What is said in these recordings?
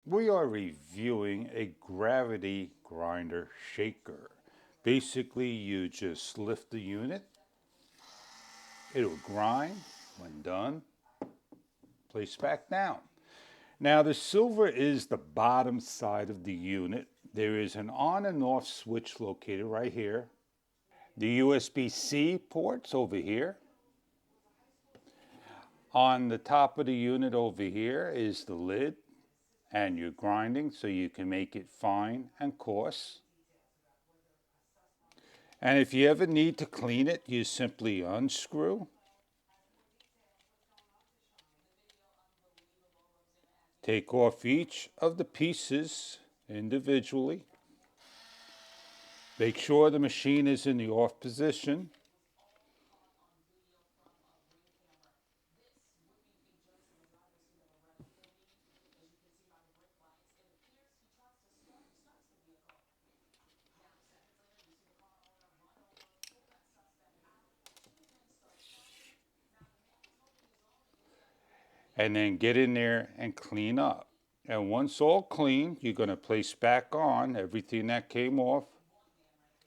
We are reviewing a gravity grinder shaker. Basically, you just lift the unit, it'll grind. When done, place back down. Now the silver is the bottom side of the unit. There is an on and off switch located right here. The USB-C ports over here. On the top of the unit over here is the lid and your grinding so you can make it fine and coarse. And if you ever need to clean it, you simply unscrew, take off each of the pieces individually, make sure the machine is in the off position, and then get in there and clean up. And once all clean, you're going to place back on everything that came off,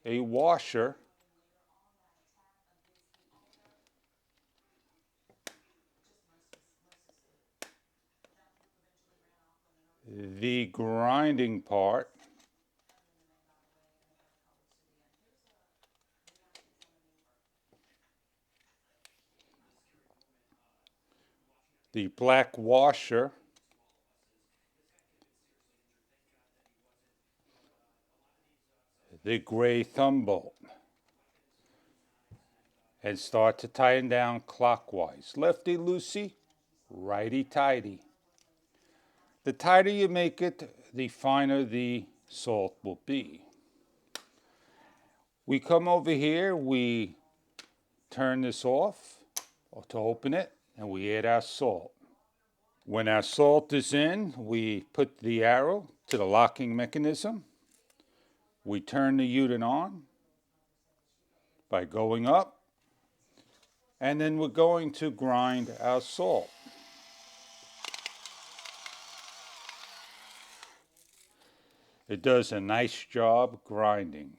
a washer, the grinding part, the black washer, the gray thumb bolt, and start to tighten down clockwise. Lefty-loosey, righty-tighty. The tighter you make it, the finer the salt will be. We come over here, we turn this off to open it, and we add our salt. When our salt is in, we put the arrow to the locking mechanism. We turn the unit on by going up, and then we're going to grind our salt. It does a nice job grinding.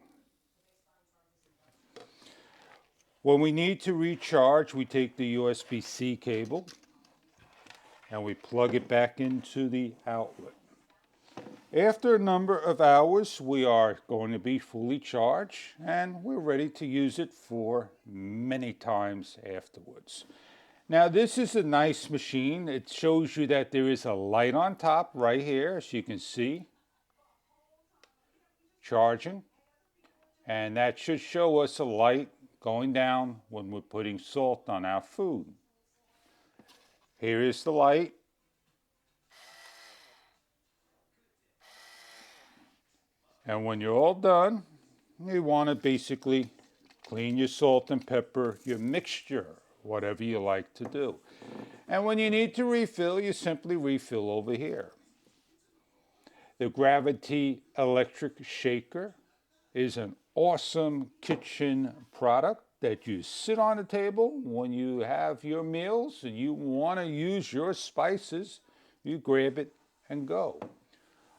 When we need to recharge, we take the USB-C cable and we plug it back into the outlet. After a number of hours, we are going to be fully charged and we're ready to use it for many times afterwards. Now this is a nice machine. It shows you that there is a light on top right here, as you can see, charging. And that should show us a light going down when we're putting salt on our food. Here is the light. And when you're all done, you want to basically clean your salt and pepper, your mixture, whatever you like to do. And when you need to refill, you simply refill over here. The Gravity Electric Shaker is an awesome kitchen product that you sit on the table when you have your meals and you want to use your spices, you grab it and go.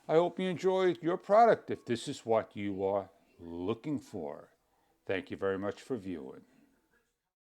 I hope you enjoyed your product if this is what you are looking for. Thank you very much for viewing.